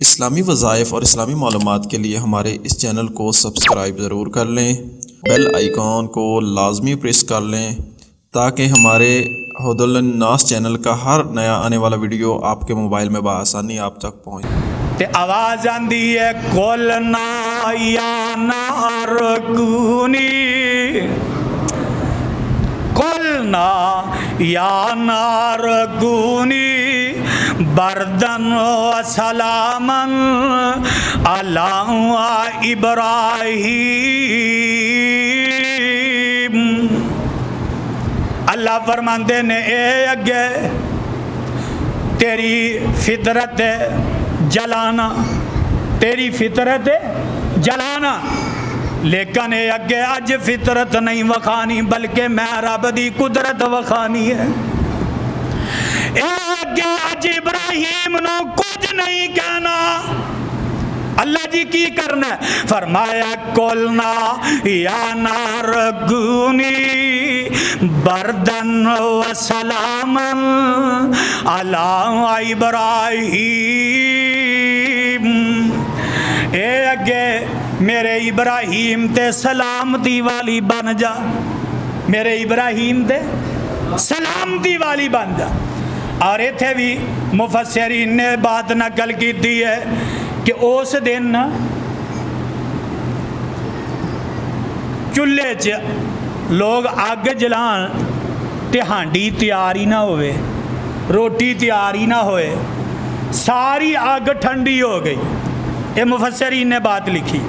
اسلامی وظائف اور اسلامی معلومات کے لیے ہمارے اس چینل کو سبسکرائب ضرور کر لیں، بیل آئیکن کو لازمی پریس کر لیں تاکہ ہمارے ہدی للناس چینل کا ہر نیا آنے والا ویڈیو آپ کے موبائل میں بآسانی آپ تک پہنچے۔ تے آواز آندی ہے قُلْنَا يَا نَارُ كُونِي، قُلْنَا يَا نَارُ كُونِي بَرْدًا وَسَلَامًا عَلَىٰ إِبْرَاہِيمَ۔ اللہ فرماندے نے اے اگے تیری فطرت ہے جلانا، تیری فطرت ہے جلانا، لیکن اے اگے اج فطرت نہیں وکھانی بلکہ میں رب دی قدرت وکھانی ہے۔ اے اگے اج ابراہیم نو کچھ نہیں کہنا، اللہ جی کی کرنا ہے؟ فرمایا قُلْنَا يَا نَارُ كُونِي بَرْدًا وَسَلَامًا عَلَىٰ إِبْرَاہِيمَ۔ اے اگے میرے ابراہیم تے سلامتی والی بن جا، میرے ابراہیم تے سلامتی والی بن جا۔ اور ایتھے بھی مفسرین نے بات نقل کی دی ہے کہ اس دن چولہے چ لوگ اگ جلان تے ہانڈی تیار ہی نہ ہوئے، روٹی تیار ہی نہ ہوئے، ساری اگ ٹھنڈی ہو گئی۔ یہ مفسرین نے بات لکھی،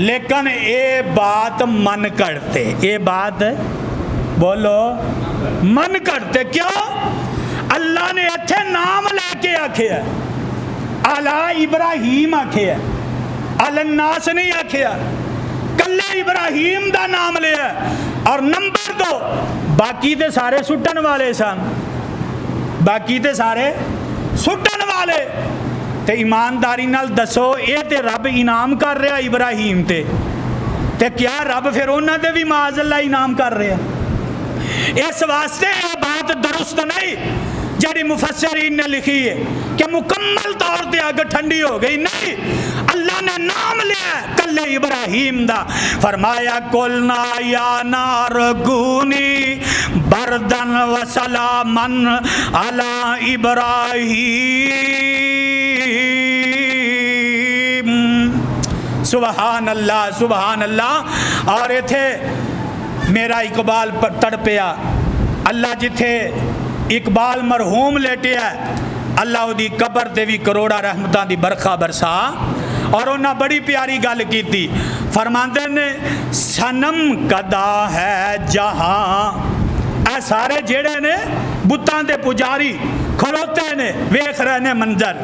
لیکن اے بات من کرتے، اے بات بولو من کرتے کیوں؟ اللہ نے اچھے نام لے کے آکھے ہے، علی ابراہیم آکھے ہے، علی الناس نہیں آکھے ہے، کلے ابراہیم دا نام لے ہے۔ اور نمبر 2 باقی تے سارے سٹن والے سن، باقی تے سارے سٹن والے تے ایمانداری نال دسو اے تے رب انعام کر رہا ابراہیم تے کیا رب پھر انہاں تے بھی معاذ اللہ انعام کر رہا؟ اس واسطے یہ بات درست نہیں جڑی مفسرین نے لکھی ہے کہ مکمل طور تے اگ ٹھنڈی ہو گئی، نہیں، اللہ نے نام لیا کلے ابراہیم دا، فرمایا قُلْنَا يَا نَارُ كُونِي بَرْدًا وَسَلَامًا عَلَىٰ إِبْرَاہِيمَ۔ سبحان اللہ سبحان اللہ۔ اور ایتھے میرا اقبال تڑپیا، اللہ جتھے اقبال مرحوم لیٹیا ہے اللہ دی قبر تے بھی کروڑا رحمتاں دی برکھا برسا۔ اور انہاں بڑی پیاری گل کیتی، فرماندے نے صنم کدا ہے جہاں، اے سارے جیڑے نے بتاں دے پجاری کھلوتے نے ویکھ رہے نے منظر،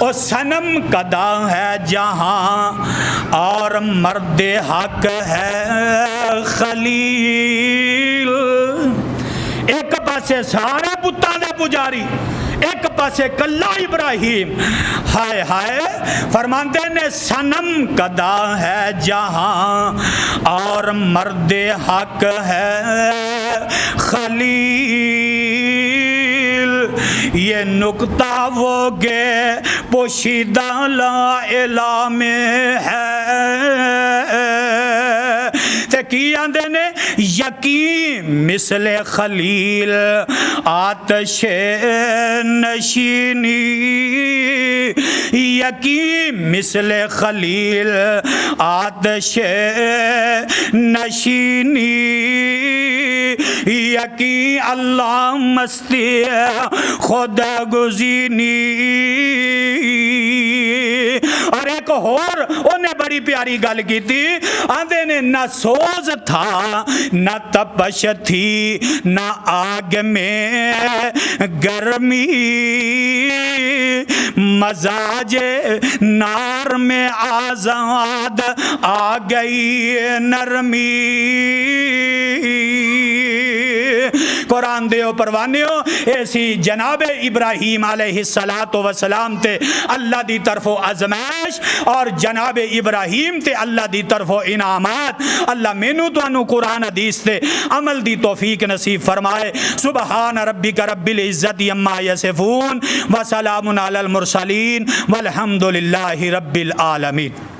او صنم کدا ہے جہاں اور مرد حق ہے خلیل۔ ایک پاسے سارے بتاں دے پجاری، ایک پاسے کلہ ابراہیم، ہائے ہائے، فرماندے نے صنم کدا ہے جہاں اور مرد حق ہے خلیل۔ یہ نکتہ وہ گے پوشیدہ لا الہ میں ہے، کی آندے نے یقین مثل خلیل آتش نشینی، یقین مثل خلیل آتش نشینی، یقین اللہ مستی خود گزینی۔ اور ایک اور انہیں بڑی پیاری گل کی تھی، آندے نے نہ سوز تھا نہ تپش تھی نہ آگ میں گرمی، مزاج نار میں آزاد آ گئی نرمی۔ قرآن دیو پروانیو ایسی جناب ابراہیم علیہ السلام تے اللہ دی طرف ازمائش اور جناب ابراہیم تے اللہ دی طرف انعامات. اللہ مینو تو قرآن حدیث تے عمل دی توفیق نصیب فرمائے. سبحان ربک رب العزت عما یصفون وسلام علی المرسلین والحمد للہ رب العالمین.